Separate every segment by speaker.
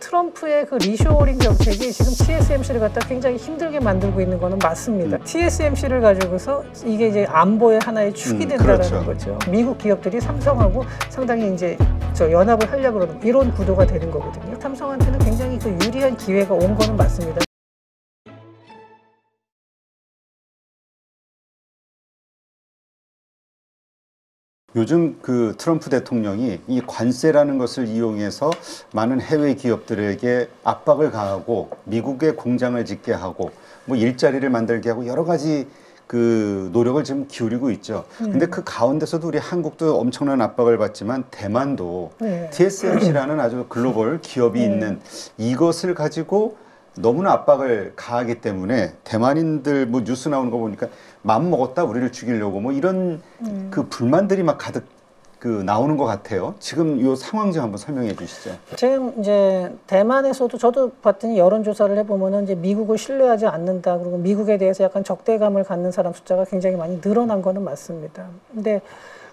Speaker 1: 트럼프의 그 리쇼어링 정책이 지금 TSMC를 갖다 굉장히 힘들게 만들고 있는 거는 맞습니다. TSMC를 가지고서 이게 이제 안보의 하나의 축이 된다는
Speaker 2: 그렇죠.
Speaker 1: 거죠. 미국 기업들이 삼성하고 상당히 이제 연합을 하려고 그러는 이런 구도가 되는 거거든요. 삼성한테는 굉장히 그 유리한 기회가 온 거는 맞습니다.
Speaker 2: 요즘 그 트럼프 대통령이 이 관세라는 것을 이용해서 많은 해외 기업들에게 압박을 가하고 미국에 공장을 짓게 하고 뭐 일자리를 만들게 하고 여러 가지 그 노력을 지금 기울이고 있죠. 근데 그 가운데서도 우리 한국도 엄청난 압박을 받지만 대만도 TSMC라는 아주 글로벌 기업이 있는 이것을 가지고 너무나 압박을 가하기 때문에 대만인들 뭐 뉴스 나오는 거 보니까 마음 먹었다 우리를 죽이려고 뭐 이런 그 불만들이 막 가득 그 나오는 것 같아요. 지금 이 상황 좀 한번 설명해 주시죠.
Speaker 1: 지금 이제 대만에서도 저도 봤더니 여론조사를 해보면은 이제 미국을 신뢰하지 않는다. 그리고 미국에 대해서 약간 적대감을 갖는 사람 숫자가 굉장히 많이 늘어난 거는 맞습니다. 근데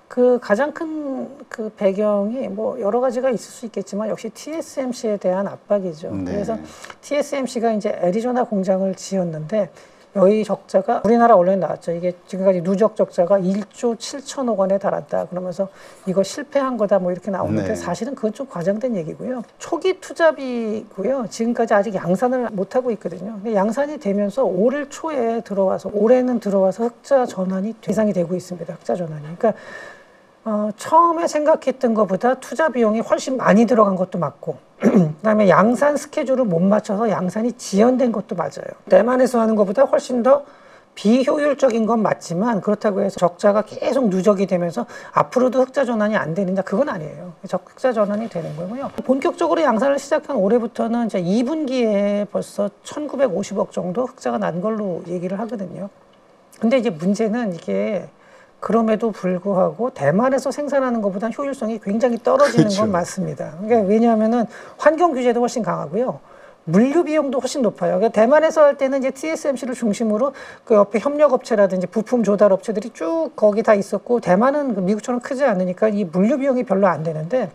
Speaker 1: 그 가장 큰 그 배경이 뭐 여러 가지가 있을 수 있겠지만 역시 TSMC에 대한 압박이죠.
Speaker 2: 네.
Speaker 1: 그래서 TSMC가 이제 애리조나 공장을 지었는데 여기 적자가 우리나라 언론에 나왔죠. 이게 지금까지 누적 적자가 1조 7천억 원에 달한다. 그러면서 이거 실패한 거다 뭐 이렇게 나오는데 사실은 그건 좀 과장된 얘기고요. 초기 투자비고요. 지금까지 아직 양산을 못 하고 있거든요. 근데 양산이 되면서 올 초에 들어와서 올해는 들어와서 흑자 전환이 예상이 되고 있습니다. 흑자 전환이. 그러니까 처음에 생각했던 것보다 투자 비용이 훨씬 많이 들어간 것도 맞고 그다음에 양산 스케줄을 못 맞춰서 양산이 지연된 것도 맞아요. 대만에서 하는 것보다 훨씬 더 비효율적인 건 맞지만 그렇다고 해서 적자가 계속 누적이 되면서 앞으로도 흑자 전환이 안 되느냐 그건 아니에요. 흑자 전환이 되는 거고요. 본격적으로 양산을 시작한 올해부터는 이제 2분기에 벌써 1950억 정도 흑자가 난 걸로 얘기를 하거든요. 근데 이제 문제는 이게 그럼에도 불구하고 대만에서 생산하는 것보다 효율성이 굉장히 떨어지는 건 맞습니다. 그러니까 왜냐하면은 환경 규제도 훨씬 강하고요. 물류 비용도 훨씬 높아요. 그러니까 대만에서 할 때는 이제 TSMC를 중심으로 그 옆에 협력업체라든지 부품 조달 업체들이 쭉 거기 다 있었고 대만은 미국처럼 크지 않으니까 이 물류 비용이 별로 안 되는데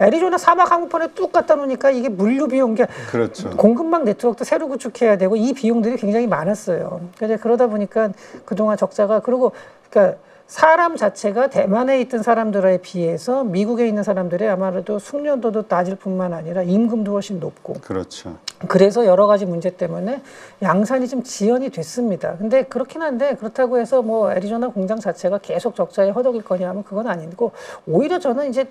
Speaker 1: 애리조나 사막 항구편에 뚝 갖다 놓으니까 이게 물류 비용,
Speaker 2: 그렇죠.
Speaker 1: 공급망 네트워크도 새로 구축해야 되고 이 비용들이 굉장히 많았어요. 그러다 보니까 그동안 적자가 그러니까 사람 자체가 대만에 있던 사람들에 비해서 미국에 있는 사람들이 아마도 숙련도도 낮을 뿐만 아니라 임금도 훨씬 높고.
Speaker 2: 그렇죠.
Speaker 1: 그래서 여러 가지 문제 때문에 양산이 좀 지연이 됐습니다. 근데 그렇긴 한데 그렇다고 해서 뭐 애리조나 공장 자체가 계속 적자에 허덕일 거냐면 그건 아니고 오히려 저는 이제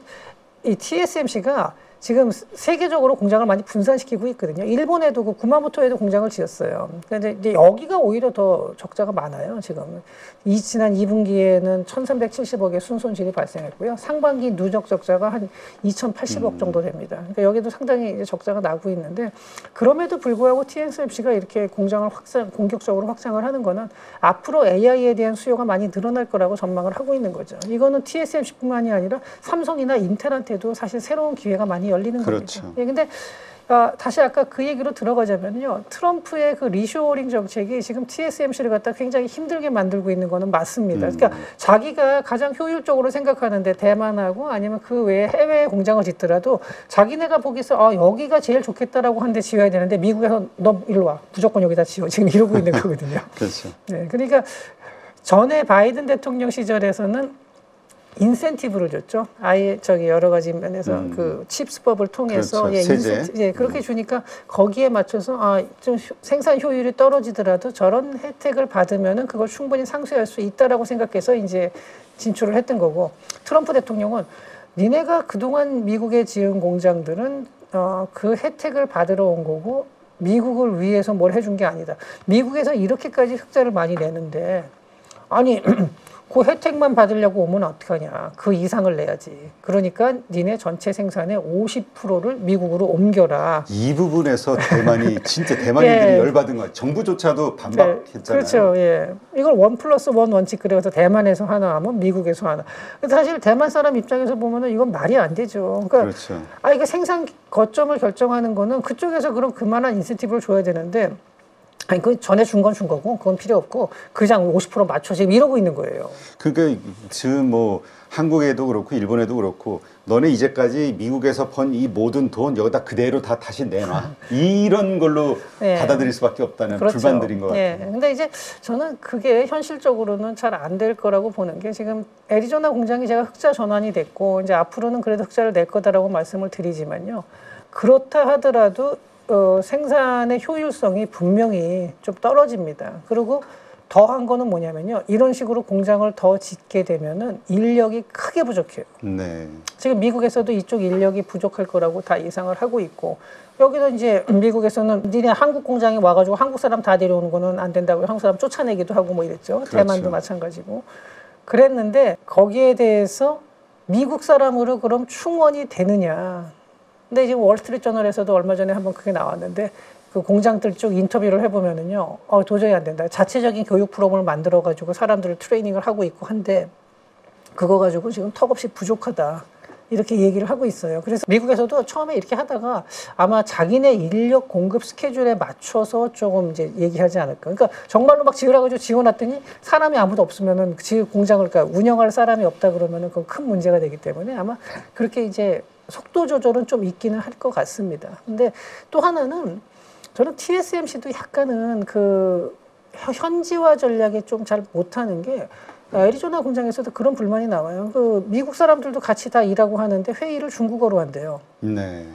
Speaker 1: 이 TSMC가 지금 세계적으로 공장을 많이 분산시키고 있거든요. 일본에도 그 구마모토에도 공장을 지었어요. 근데 이제 여기가 오히려 더 적자가 많아요, 지금. 지난 2분기에는 1,370억의 순손실이 발생했고요. 상반기 누적 적자가 한 2,080억 정도 됩니다. 그러니까 여기도 상당히 이제 적자가 나고 있는데 그럼에도 불구하고 TSMC가 이렇게 공장을 공격적으로 확장을 하는 거는 앞으로 AI에 대한 수요가 많이 늘어날 거라고 전망을 하고 있는 거죠. 이거는 TSMC뿐만이 아니라 삼성이나 인텔한테도 사실 새로운 기회가 많이 열리는
Speaker 2: 그렇죠.
Speaker 1: 겁니다. 예, 근데 다시 아까 그 얘기로 들어가자면요. 트럼프의 그 리쇼어링 정책이 지금 TSMC를 갖다 굉장히 힘들게 만들고 있는 거는 맞습니다. 그러니까 자기가 가장 효율적으로 생각하는데 대만하고 아니면 그 외에 해외에 공장을 짓더라도 자기네가 보기에서 여기가 제일 좋겠다라고 하는데 지어야 되는데 미국에서 너 일로 와. 무조건 여기다 지어. 지금 이러고 있는 거거든요.
Speaker 2: 그렇죠.
Speaker 1: 네, 그러니까 전에 바이든 대통령 시절에서는 인센티브를 줬죠. 아예 여러 가지 면에서 그 칩스법을 통해서
Speaker 2: 그렇죠. 세제.
Speaker 1: 그렇게 주니까 거기에 맞춰서 좀 생산 효율이 떨어지더라도 저런 혜택을 받으면은 그걸 충분히 상쇄할 수 있다라고 생각해서 이제 진출을 했던 거고 트럼프 대통령은 니네가 그동안 미국에 지은 공장들은 그 혜택을 받으러 온 거고 미국을 위해서 뭘 해준 게 아니다. 미국에서 이렇게까지 흑자를 많이 내는데 아니 그 혜택만 받으려고 오면 어떡하냐. 그 이상을 내야지. 그러니까 니네 전체 생산의 50%를 미국으로 옮겨라.
Speaker 2: 이 부분에서 진짜 대만인들이 열받은 거예요. 정부조차도 반박했잖아요.
Speaker 1: 그렇죠. 예. 이걸 1+1 원칙 그래서 대만에서 하나 하면 미국에서 하나. 사실 대만 사람 입장에서 보면은 이건 말이 안 되죠. 그러니까
Speaker 2: 그렇죠.
Speaker 1: 이거 생산 거점을 결정하는 거는 그쪽에서 그럼 그만한 인센티브를 줘야 되는데 아니, 그 전에 준 건 준 거고, 그건 필요 없고, 그냥 50% 맞춰 지금 이러고 있는 거예요.
Speaker 2: 그러니까 지금 뭐 한국에도 그렇고 일본에도 그렇고 너네 이제까지 미국에서 번 이 모든 돈 여기다 그대로 다 다시 내놔. 이런 걸로
Speaker 1: 네.
Speaker 2: 받아들일 수밖에 없다는
Speaker 1: 그렇죠.
Speaker 2: 불만들인 것 같아요.
Speaker 1: 네. 근데 이제 저는 그게 현실적으로는 잘 안 될 거라고 보는 게 지금 애리조나 공장이 제가 흑자 전환이 됐고 이제 앞으로는 그래도 흑자를 낼 거다라고 말씀을 드리지만요. 그렇다 하더라도 생산의 효율성이 분명히 좀 떨어집니다. 그리고 더한 거는 뭐냐면요. 이런 식으로 공장을 더 짓게 되면은 인력이 크게 부족해요.
Speaker 2: 네.
Speaker 1: 지금 미국에서도 이쪽 인력이 부족할 거라고 다 예상을 하고 있고 여기도 이제 미국에서는 니네 한국 공장에 와가지고 한국 사람 다 데려오는 거는 안 된다고 한국 사람 쫓아내기도 하고 뭐 이랬죠.
Speaker 2: 그렇죠.
Speaker 1: 대만도 마찬가지고 그랬는데 거기에 대해서 미국 사람으로 그럼 충원이 되느냐. 근데 지금 월스트리트저널에서도 얼마 전에 한번 그게 나왔는데 그 공장들 쪽 인터뷰를 해보면은요, 도저히 안 된다. 자체적인 교육 프로그램을 만들어가지고 사람들을 트레이닝을 하고 있고 한데, 그거 가지고 지금 턱없이 부족하다. 이렇게 얘기를 하고 있어요. 그래서 미국에서도 처음에 이렇게 하다가 아마 자기네 인력 공급 스케줄에 맞춰서 조금 이제 얘기하지 않을까. 그러니까 정말로 막 지으라고 지어놨더니 사람이 아무도 없으면은 공장을, 그러니까 운영할 사람이 없다 그러면은 그건 큰 문제가 되기 때문에 아마 그렇게 이제 속도 조절은 좀 있기는 할 것 같습니다. 근데 또 하나는 저는 TSMC도 약간은 그 현지화 전략에 좀 잘 못하는 게 애리조나 공장에서도 그런 불만이 나와요. 그 미국 사람들도 같이 다 일하고 하는데 회의를 중국어로 한대요.
Speaker 2: 네.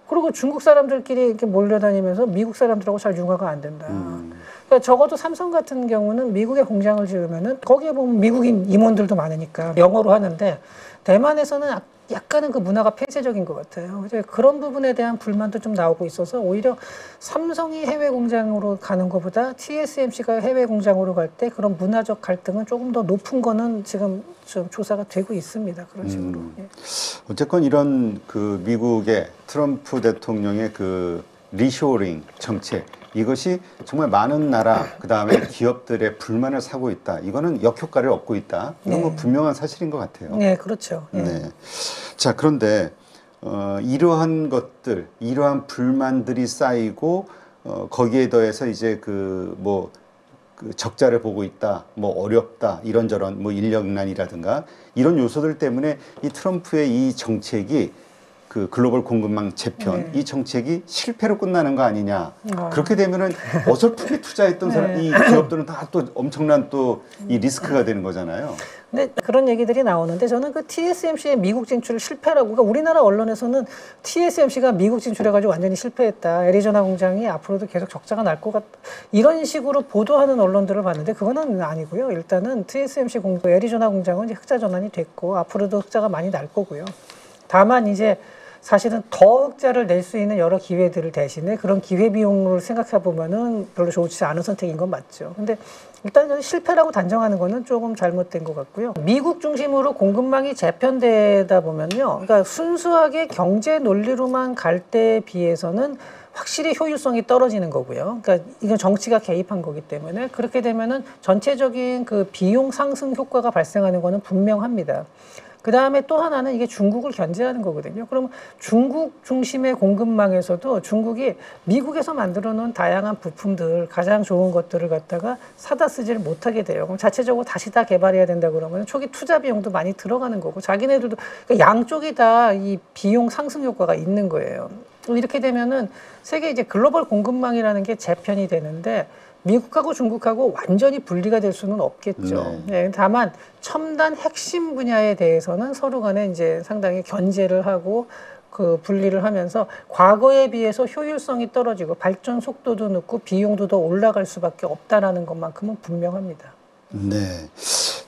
Speaker 1: 그리고 중국 사람들끼리 이렇게 몰려다니면서 미국 사람들하고 잘 융화가 안 된다. 그러니까 적어도 삼성 같은 경우는 미국에 공장을 지으면은 거기에 보면 미국인 임원들도 많으니까 영어로 하는데 대만에서는 약간은 그 문화가 폐쇄적인 것 같아요. 이제 그런 부분에 대한 불만도 좀 나오고 있어서 오히려 삼성이 해외 공장으로 가는 것보다 TSMC가 해외 공장으로 갈 때 그런 문화적 갈등은 조금 더 높은 거는 지금 좀 조사가 되고 있습니다. 그런 식으로. 예.
Speaker 2: 어쨌건 이런 그 미국의 트럼프 대통령의 그 리쇼링 정책 이것이 정말 많은 나라 그다음에 기업들의 불만을 사고 있다. 이거는 역효과를 얻고 있다. 이건 뭐 분명한 사실인 것 같아요.
Speaker 1: 네, 그렇죠. 예.
Speaker 2: 네. 자, 그런데 이러한 것들, 이러한 불만들이 쌓이고 거기에 더해서 이제 그 적자를 보고 있다, 뭐 어렵다, 이런저런 뭐 인력난이라든가 이런 요소들 때문에 이 트럼프의 이 정책이 그 글로벌 공급망 재편 이 정책이 실패로 끝나는 거 아니냐. 그렇게 되면은 어설프게 투자했던 사람, 이 기업들은 다 또 엄청난 또 이 리스크가 되는 거잖아요.
Speaker 1: 근데 그런 얘기들이 나오는데 저는 그 TSMC의 미국 진출 실패라고, 그러니까 우리나라 언론에서는 TSMC가 미국 진출해가지고 완전히 실패했다. 애리조나 공장이 앞으로도 계속 적자가 날 것 같다. 이런 식으로 보도하는 언론들을 봤는데 그거는 아니고요. 일단은 TSMC 애리조나 공장은 이제 흑자 전환이 됐고 앞으로도 흑자가 많이 날 거고요. 다만 이제 사실은 더 흑자를 낼 수 있는 여러 기회들을 대신에 그런 기회비용을 생각해 보면은 별로 좋지 않은 선택인 건 맞죠. 근데 일단 실패라고 단정하는 거는 조금 잘못된 것 같고요. 미국 중심으로 공급망이 재편되다 보면요. 그러니까 순수하게 경제 논리로만 갈 때에 비해서는 확실히 효율성이 떨어지는 거고요. 그러니까 이건 정치가 개입한 거기 때문에 그렇게 되면은 전체적인 그 비용 상승 효과가 발생하는 거는 분명합니다. 그 다음에 또 하나는 이게 중국을 견제하는 거거든요. 그럼 중국 중심의 공급망에서도 중국이 미국에서 만들어 놓은 다양한 부품들, 가장 좋은 것들을 갖다가 사다 쓰지를 못하게 돼요. 그럼 자체적으로 다시 다 개발해야 된다 그러면 초기 투자 비용도 많이 들어가는 거고 자기네들도 그러니까 양쪽이 다 이 비용 상승 효과가 있는 거예요. 이렇게 되면은 세계 이제 글로벌 공급망이라는 게 재편이 되는데 미국하고 중국하고 완전히 분리가 될 수는 없겠죠. 네, 다만 첨단 핵심 분야에 대해서는 서로 간에 이제 상당히 견제를 하고 그 분리를 하면서 과거에 비해서 효율성이 떨어지고 발전 속도도 늦고 비용도 더 올라갈 수밖에 없다라는 것만큼은 분명합니다.
Speaker 2: 네.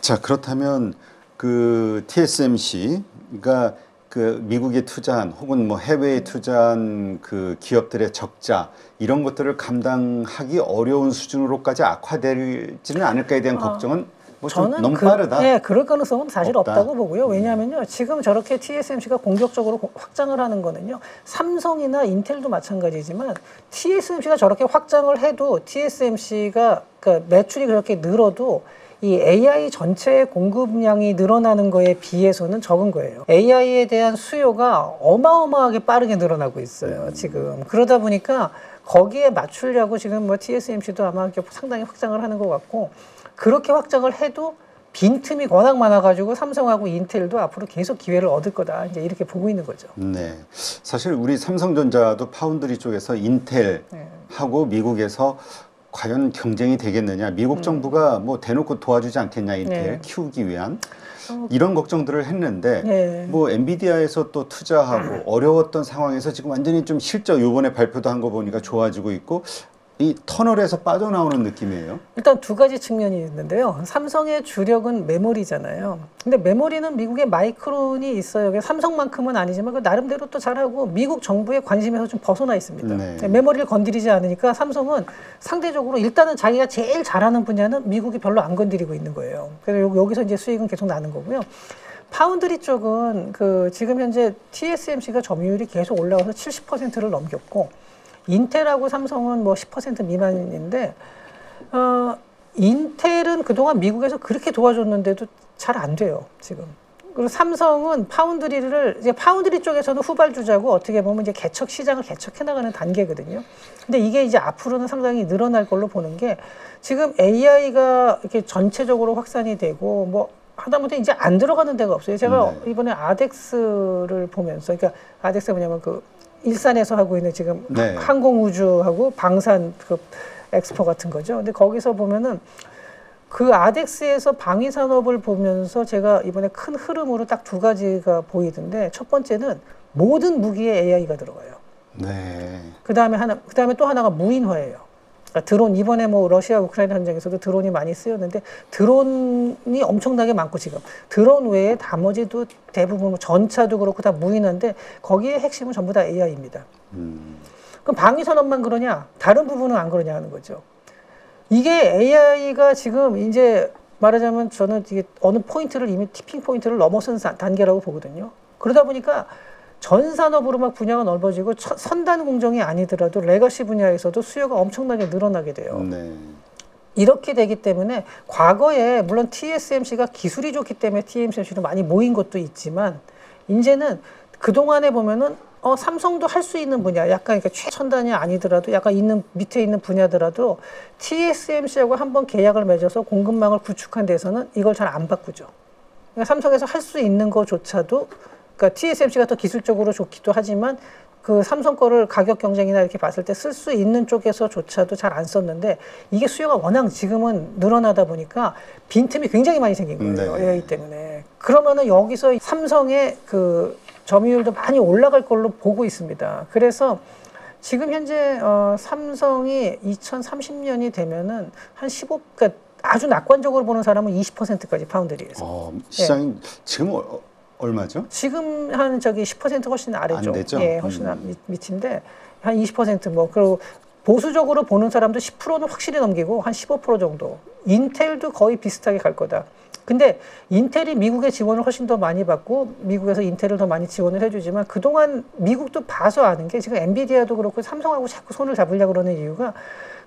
Speaker 2: 자, 그렇다면 그 TSMC가 그 미국에 투자한 혹은 뭐 해외에 투자한 그 기업들의 적자 이런 것들을 감당하기 어려운 수준으로까지 악화되지는 않을까에 대한 걱정은 뭐 좀 너무 빠르다.
Speaker 1: 네, 그럴 가능성은 사실
Speaker 2: 없다.
Speaker 1: 없다고 보고요. 왜냐하면요, 지금 저렇게 TSMC가 공격적으로 확장을 하는 거는요, 삼성이나 인텔도 마찬가지지만 TSMC가 저렇게 확장을 해도 TSMC가 그러니까 매출이 그렇게 늘어도 이 AI 전체의 공급량이 늘어나는 거에 비해서는 적은 거예요. AI에 대한 수요가 어마어마하게 빠르게 늘어나고 있어요, 지금. 그러다 보니까 거기에 맞추려고 지금 뭐 TSMC도 아마 상당히 확장을 하는 것 같고, 그렇게 확장을 해도 빈틈이 워낙 많아가지고 삼성하고 인텔도 앞으로 계속 기회를 얻을 거다. 이제 이렇게 보고 있는 거죠.
Speaker 2: 네. 사실 우리 삼성전자도 파운드리 쪽에서 인텔하고 미국에서 과연 경쟁이 되겠느냐. 미국 정부가 뭐 대놓고 도와주지 않겠냐. 인텔 키우기 위한. 이런 걱정들을 했는데 뭐 엔비디아에서 또 투자하고 어려웠던 상황에서 지금 완전히 좀 실적 요번에 발표도 한 거 보니까 좋아지고 있고 이 터널에서 빠져나오는 느낌이에요.
Speaker 1: 일단 두 가지 측면이 있는데요. 삼성의 주력은 메모리잖아요. 근데 메모리는 미국의 마이크론이 있어요. 삼성만큼은 아니지만 그 나름대로 또 잘하고 미국 정부의 관심에서 좀 벗어나 있습니다.
Speaker 2: 네.
Speaker 1: 메모리를 건드리지 않으니까 삼성은 상대적으로 일단은 자기가 제일 잘하는 분야는 미국이 별로 안 건드리고 있는 거예요. 그래서 여기서 이제 수익은 계속 나는 거고요. 파운드리 쪽은 그 지금 현재 TSMC가 점유율이 계속 올라가서 70%를 넘겼고 인텔하고 삼성은 뭐 10% 미만인데 인텔은 그동안 미국에서 그렇게 도와줬는데도 잘 안 돼요 지금. 그리고 삼성은 파운드리를 이제 파운드리 쪽에서는 후발주자고 어떻게 보면 이제 시장을 개척해 나가는 단계거든요. 근데 이게 이제 앞으로는 상당히 늘어날 걸로 보는 게 지금 AI가 이렇게 전체적으로 확산이 되고 뭐 하다못해 이제 안 들어가는 데가 없어요. 제가 이번에 아덱스를 보면서 그러니까 아덱스가 뭐냐면 그 일산에서 하고 있는 지금 항공우주하고 방산 그 엑스포 같은 거죠. 근데 거기서 보면은 그 아덱스에서 방위 산업을 보면서 제가 이번에 큰 흐름으로 딱 두 가지가 보이던데 첫 번째는 모든 무기에 AI가 들어가요.
Speaker 2: 네.
Speaker 1: 그다음에 또 하나가 무인화예요. 그러니까 드론 이번에 뭐 러시아 우크라이나 전쟁에서도 드론이 많이 쓰였는데 드론이 엄청나게 많고 지금 드론 외에 나머지도 대부분 뭐 전차도 그렇고 다 무인화인데 거기에 핵심은 전부 다 AI입니다. 그럼 방위 산업만 그러냐? 다른 부분은 안 그러냐 하는 거죠. 이게 AI가 지금 이제 말하자면 저는 이게 어느 포인트를 이미 티핑 포인트를 넘어선 단계라고 보거든요. 그러다 보니까 전 산업으로 막 분야가 넓어지고 선단 공정이 아니더라도 레거시 분야에서도 수요가 엄청나게 늘어나게 돼요.
Speaker 2: 네.
Speaker 1: 이렇게 되기 때문에 과거에 물론 TSMC가 기술이 좋기 때문에 TSMC로 많이 모인 것도 있지만 이제는 그동안에 보면은 삼성도 할 수 있는 분야 약간 이렇게 최첨단이 아니더라도 약간 밑에 있는 분야더라도 TSMC하고 한번 계약을 맺어서 공급망을 구축한 데서는 이걸 잘 안 바꾸죠. 그러니까 삼성에서 할 수 있는 것조차도 그러니까 TSMC가 더 기술적으로 좋기도 하지만 그 삼성 거를 가격 경쟁이나 이렇게 봤을 때 쓸 수 있는 쪽에서조차도 잘 안 썼는데 이게 수요가 워낙 지금은 늘어나다 보니까 빈틈이 굉장히 많이 생긴 거예요. AI 때문에. 그러면은 여기서 삼성의 그 점유율도 많이 올라갈 걸로 보고 있습니다. 그래서 지금 현재 삼성이 2030년이 되면은 한 15, 그러니까 아주 낙관적으로 보는 사람은 20%까지 파운드리에서.
Speaker 2: 시장이 지금 얼마죠?
Speaker 1: 지금 한 저기 10% 훨씬 아래죠.
Speaker 2: 안 되죠?
Speaker 1: 예, 훨씬 밑인데 한 20% 그리고 보수적으로 보는 사람도 10%는 확실히 넘기고 한 15% 정도. 인텔도 거의 비슷하게 갈 거다. 근데 인텔이 미국의 지원을 훨씬 더 많이 받고 미국에서 인텔을 더 많이 지원을 해주지만 그동안 미국도 봐서 아는 게 지금 엔비디아도 그렇고 삼성하고 자꾸 손을 잡으려고 그러는 이유가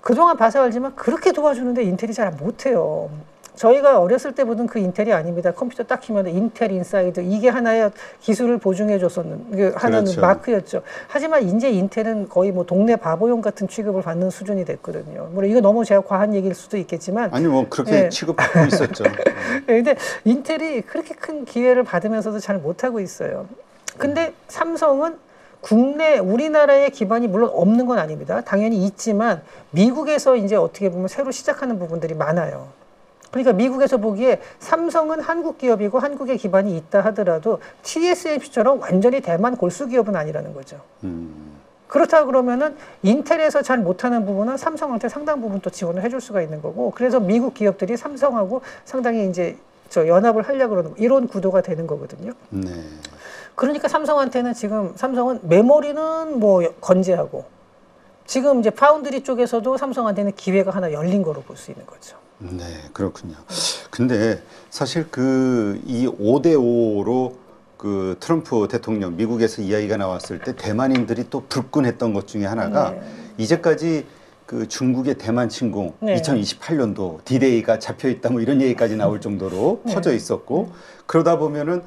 Speaker 1: 그동안 봐서 알지만 그렇게 도와주는데 인텔이 잘 못해요. 저희가 어렸을 때 보던 그 인텔이 아닙니다. 컴퓨터 딱 키면 인텔 인사이드 이게 하나의 기술을 보증해 줬었는 하나는 마크였죠. 하지만 이제 인텔은 거의 뭐 동네 바보용 같은 취급을 받는 수준이 됐거든요. 물론 이거 너무 제가 과한 얘기일 수도 있겠지만
Speaker 2: 아니 뭐 그렇게 취급받고 있었죠.
Speaker 1: 근데 인텔이 그렇게 큰 기회를 받으면서도 잘 못하고 있어요. 근데 삼성은 국내 우리나라의 기반이 물론 없는 건 아닙니다. 당연히 있지만 미국에서 이제 어떻게 보면 새로 시작하는 부분들이 많아요. 그러니까 미국에서 보기에 삼성은 한국 기업이고 한국의 기반이 있다 하더라도 TSMC처럼 완전히 대만 골수 기업은 아니라는 거죠. 그렇다 그러면은 인텔에서 잘 못하는 부분은 삼성한테 상당 부분 또 지원을 해줄 수가 있는 거고 그래서 미국 기업들이 삼성하고 상당히 이제 연합을 하려고 그러는 이런 구도가 되는 거거든요.
Speaker 2: 네.
Speaker 1: 그러니까 삼성한테는 지금 삼성은 메모리는 뭐 건재하고 지금 이제 파운드리 쪽에서도 삼성한테는 기회가 하나 열린 거로 볼 수 있는 거죠.
Speaker 2: 네, 그렇군요. 근데 사실 이 5대5로 그 트럼프 대통령 미국에서 이야기가 나왔을 때 대만인들이 또 불끈했던 것 중에 하나가 이제까지 그 중국의 대만 침공 2028년도 D-Day가 잡혀 있다 뭐 이런 얘기까지 나올 정도로 퍼져 있었고 그러다 보면은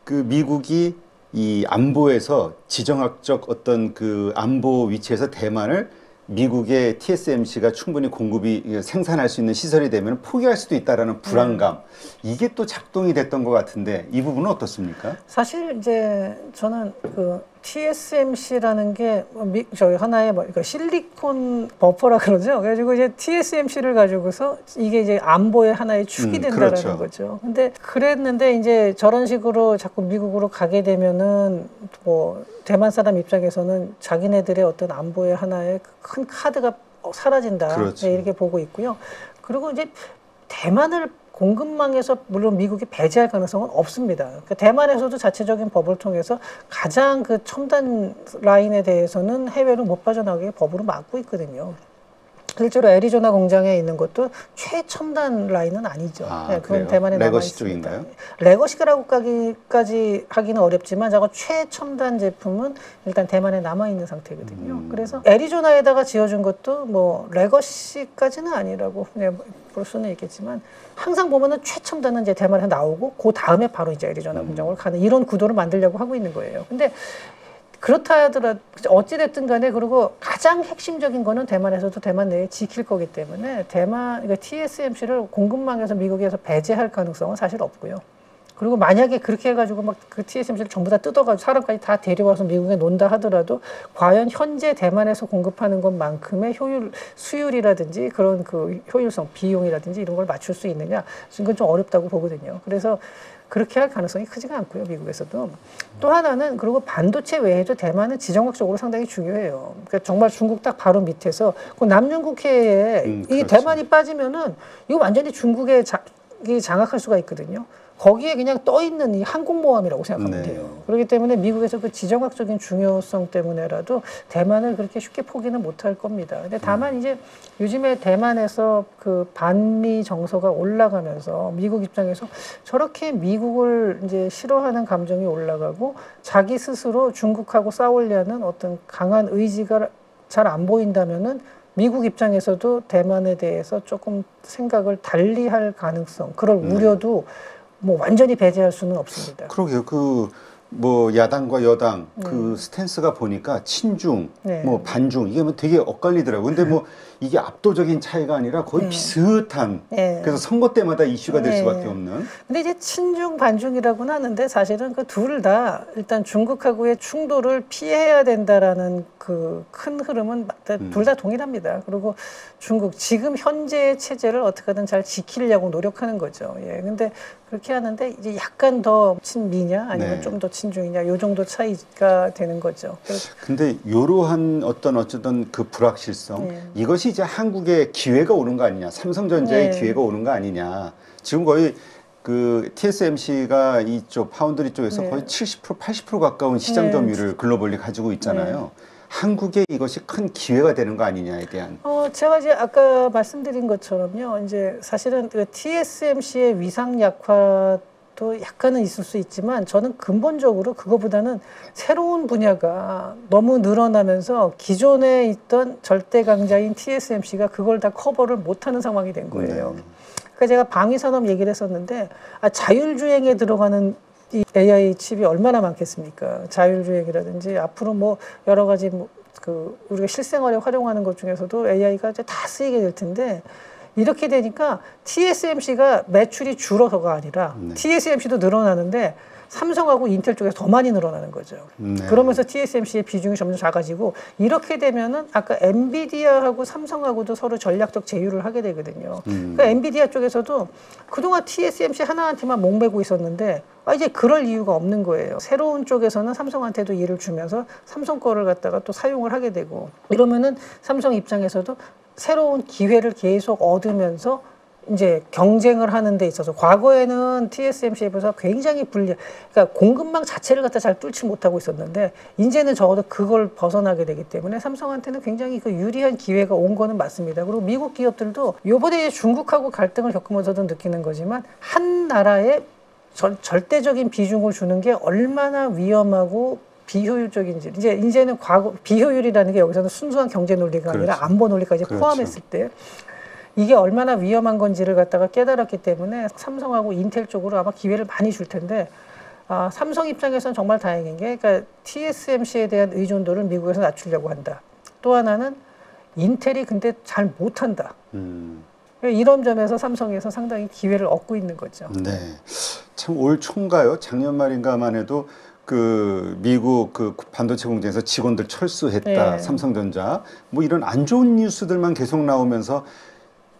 Speaker 2: 그 미국이 이 안보에서 지정학적 어떤 그 안보 위치에서 대만을 미국의 TSMC가 충분히 공급이 생산할 수 있는 시설이 되면 포기할 수도 있다라는 불안감 이게 또 작동이 됐던 것 같은데 이 부분은 어떻습니까?
Speaker 1: 사실 이제 저는 그 TSMC라는 게 저희 하나의 그러니까 실리콘 버퍼라 그러죠. 그래가지고 이제 TSMC를 가지고서 이게 이제 안보의 하나의 축이 된다라는
Speaker 2: 그렇죠.
Speaker 1: 거죠. 근데 그랬는데 이제 저런 식으로 자꾸 미국으로 가게 되면은 뭐 대만 사람 입장에서는 자기네들의 어떤 안보의 하나의 큰 카드가 사라진다.
Speaker 2: 그렇죠.
Speaker 1: 네, 이렇게 보고 있고요. 그리고 이제 대만을 공급망에서 물론 미국이 배제할 가능성은 없습니다. 그러니까 대만에서도 자체적인 법을 통해서 가장 그 첨단 라인에 대해서는 해외로 못 빠져나가게 법으로 막고 있거든요. 실제로 애리조나 공장에 있는 것도 최첨단 라인은 아니죠.
Speaker 2: 아,
Speaker 1: 네, 그건
Speaker 2: 그래요?
Speaker 1: 대만에 남아
Speaker 2: 레거시
Speaker 1: 있습니다.
Speaker 2: 쪽인가요?
Speaker 1: 레거시라고까지 하기는 어렵지만 저거 최첨단 제품은 일단 대만에 남아 있는 상태거든요. 그래서 애리조나에다가 지어준 것도 뭐 레거시까지는 아니라고 볼 수는 있겠지만 항상 보면은 최첨단은 이제 대만에서 나오고 그 다음에 바로 이제 애리조나 공장으로 가는 이런 구도를 만들려고 하고 있는 거예요. 근데 그렇다 하더라도 어찌됐든 간에 그리고 가장 핵심적인 거는 대만에서도 대만 내에 지킬 거기 때문에 그러니까 TSMC를 공급망에서 미국에서 배제할 가능성은 사실 없고요. 그리고 만약에 그렇게 해가지고 막 그 TSMC를 전부 다 뜯어가지고 사람까지 다 데려와서 미국에 논다 하더라도 과연 현재 대만에서 공급하는 것만큼의 수율이라든지 그런 그 효율성, 비용이라든지 이런 걸 맞출 수 있느냐? 이건 좀 어렵다고 보거든요. 그래서 그렇게 할 가능성이 크지가 않고요, 미국에서도. 또 하나는 그리고 반도체 외에도 대만은 지정학적으로 상당히 중요해요. 그러니까 정말 중국 딱 바로 밑에서 그 남중국해에 이
Speaker 2: 그렇죠.
Speaker 1: 대만이 빠지면은 이거 완전히 중국에 장악할 수가 있거든요. 거기에 그냥 떠 있는 이 항공모함이라고 생각하면
Speaker 2: 네.
Speaker 1: 돼요. 그렇기 때문에 미국에서 그 지정학적인 중요성 때문에라도 대만을 그렇게 쉽게 포기는 못할 겁니다. 근데 다만 이제 요즘에 대만에서 그 반미 정서가 올라가면서 미국 입장에서 저렇게 미국을 이제 싫어하는 감정이 올라가고 자기 스스로 중국하고 싸우려는 어떤 강한 의지가 잘 안 보인다면은 미국 입장에서도 대만에 대해서 조금 생각을 달리할 가능성, 그럴 우려도 뭐 완전히 배제할 수는 없습니다.
Speaker 2: 그러게요. 뭐 야당과 여당 그 스탠스가 보니까 친중,
Speaker 1: 네.
Speaker 2: 뭐 반중 이게 뭐 되게 엇갈리더라고요. 근데 뭐 이게 압도적인 차이가 아니라 거의 비슷한.
Speaker 1: 네.
Speaker 2: 그래서 선거 때마다 이슈가 될
Speaker 1: 네.
Speaker 2: 수밖에 없는.
Speaker 1: 근데 이제 친중 반중이라고는 하는데 사실은 그 둘 다 일단 중국하고의 충돌을 피해야 된다라는 그 큰 흐름은 둘 다 동일합니다. 그리고 중국 지금 현재의 체제를 어떻게든 잘 지키려고 노력하는 거죠. 예. 근데 그렇게 하는데 이제 약간 더 친미냐 아니면
Speaker 2: 네.
Speaker 1: 좀 더 친중이냐 요 정도 차이가 되는 거죠.
Speaker 2: 근데 이러한 어쨌든 그 불확실성
Speaker 1: 네.
Speaker 2: 이것이 이제 한국에 기회가 오는 거 아니냐, 삼성전자에
Speaker 1: 네.
Speaker 2: 기회가 오는 거 아니냐. 지금 거의 그 TSMC가 이쪽 파운드리 쪽에서
Speaker 1: 네.
Speaker 2: 거의 70% 80% 가까운 시장
Speaker 1: 네.
Speaker 2: 점유율을 글로벌리 가지고 있잖아요. 한국에 이것이 큰 기회가 되는 거 아니냐에 대한.
Speaker 1: 제가 이제 아까 말씀드린 것처럼요. 이제 사실은 그 TSMC의 위상 약화도 약간은 있을 수 있지만 저는 근본적으로 그거보다는 새로운 분야가 너무 늘어나면서 기존에 있던 절대 강자인 TSMC가 그걸 다 커버를 못하는 상황이 된 거예요. 그러니까 제가 방위산업 얘기를 했었는데 자율주행에 들어가는 이 AI 칩이 얼마나 많겠습니까? 자율주행이라든지 앞으로 뭐 여러 가지 그 우리가 실생활에 활용하는 것 중에서도 AI가 이제 다 쓰이게 될 텐데 이렇게 되니까 TSMC가 매출이 줄어서가 아니라 TSMC도 늘어나는데 삼성하고 인텔 쪽에서 더 많이 늘어나는 거죠. 그러면서 TSMC의 비중이 점점 작아지고 이렇게 되면은 아까 엔비디아하고 삼성하고도 서로 전략적 제휴를 하게 되거든요. 그러니까 엔비디아 쪽에서도 그동안 TSMC 하나한테만 목매고 있었는데 이제 그럴 이유가 없는 거예요. 새로운 쪽에서는 삼성한테도 일을 주면서 삼성 거를 갖다가 또 사용을 하게 되고 이러면은 삼성 입장에서도 새로운 기회를 계속 얻으면서 이제 경쟁을 하는 데 있어서 과거에는 TSMC에 비해서 굉장히 그러니까 공급망 자체를 갖다 잘 뚫지 못하고 있었는데 이제는 적어도 그걸 벗어나게 되기 때문에 삼성한테는 굉장히 그 유리한 기회가 온 거는 맞습니다. 그리고 미국 기업들도 요번에 중국하고 갈등을 겪으면서도 느끼는 거지만 한 나라에 절대적인 비중을 주는 게 얼마나 위험하고 비효율적인지 이제는 비효율이라는 게 여기서는 순수한 경제 논리가 아니라
Speaker 2: 그렇죠.
Speaker 1: 안보 논리까지
Speaker 2: 그렇죠.
Speaker 1: 포함했을 때 이게 얼마나 위험한 건지를 갖다가 깨달았기 때문에 삼성하고 인텔 쪽으로 아마 기회를 많이 줄 텐데 삼성 입장에서는 정말 다행인 게 그러니까 TSMC에 대한 의존도를 미국에서 낮추려고 한다. 또 하나는 인텔이 근데 잘 못한다. 이런 점에서 삼성에서 상당히 기회를 얻고 있는 거죠.
Speaker 2: 네. 참 올 초인가요? 작년 말인가만 해도 그 미국 그 반도체 공장에서 직원들 철수했다.
Speaker 1: 네.
Speaker 2: 삼성전자. 뭐 이런 안 좋은 뉴스들만 계속 나오면서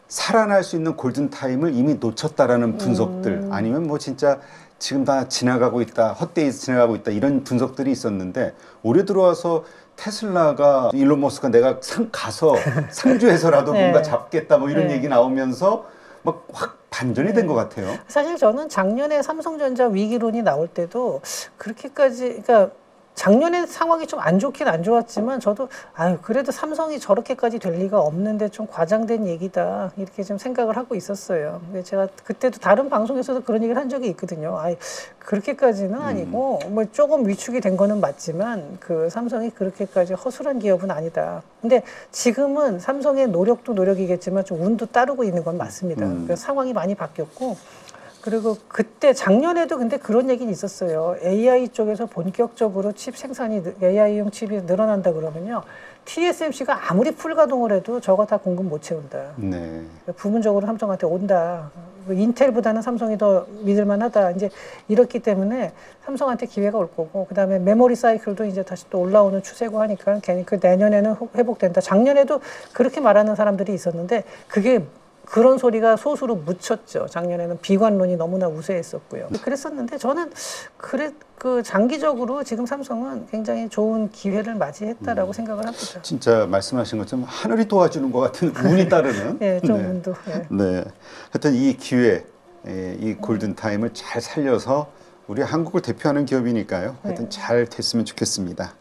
Speaker 2: 살아날 수 있는 골든타임을 이미 놓쳤다라는 분석들 아니면 뭐 진짜 지금 다 지나가고 있다. 헛되이 지나가고 있다. 이런 분석들이 있었는데 올해 들어와서 테슬라가 일론 머스크가 내가 가서 상주해서라도
Speaker 1: 네.
Speaker 2: 뭔가 잡겠다 뭐 이런
Speaker 1: 네.
Speaker 2: 얘기 나오면서 막 확 반전이 된 것 같아요.
Speaker 1: 사실 저는 작년에 삼성전자 위기론이 나올 때도 그렇게까지, 그러니까 작년에 상황이 좀 안 좋긴 안 좋았지만 저도 아유 그래도 삼성이 저렇게까지 될 리가 없는데 좀 과장된 얘기다 이렇게 좀 생각을 하고 있었어요. 근데 제가 그때도 다른 방송에서도 그런 얘기를 한 적이 있거든요. 아이 그렇게까지는 아니고 뭐 조금 위축이 된 거는 맞지만 그 삼성이 그렇게까지 허술한 기업은 아니다. 근데 지금은 삼성의 노력도 노력이겠지만 좀 운도 따르고 있는 건 맞습니다. 그러니까 상황이 많이 바뀌었고. 그리고 그때 작년에도 근데 그런 얘기는 있었어요. AI 쪽에서 본격적으로 칩 생산이 AI용 칩이 늘어난다 그러면요. TSMC가 아무리 풀가동을 해도 저거 다 공급 못 채운다.
Speaker 2: 네.
Speaker 1: 부분적으로 삼성한테 온다. 인텔보다는 삼성이 더 믿을만하다. 이제 이렇기 때문에 삼성한테 기회가 올 거고, 그 다음에 메모리 사이클도 이제 다시 또 올라오는 추세고 하니까 괜히 그 내년에는 회복된다. 작년에도 그렇게 말하는 사람들이 있었는데 그게 그런 소리가 소수로 묻혔죠. 작년에는 비관론이 너무나 우세했었고요. 그랬었는데 저는 그 장기적으로 지금 삼성은 굉장히 좋은 기회를 맞이했다라고 생각을 합니다.
Speaker 2: 진짜 말씀하신 것처럼 하늘이 도와주는 것 같은 운이 따르는.
Speaker 1: 네, 좀
Speaker 2: 네.
Speaker 1: 운도. 네.
Speaker 2: 네. 하여튼 이 기회, 이 골든 타임을 잘 살려서 우리 한국을 대표하는 기업이니까요. 하여튼 잘 됐으면 좋겠습니다.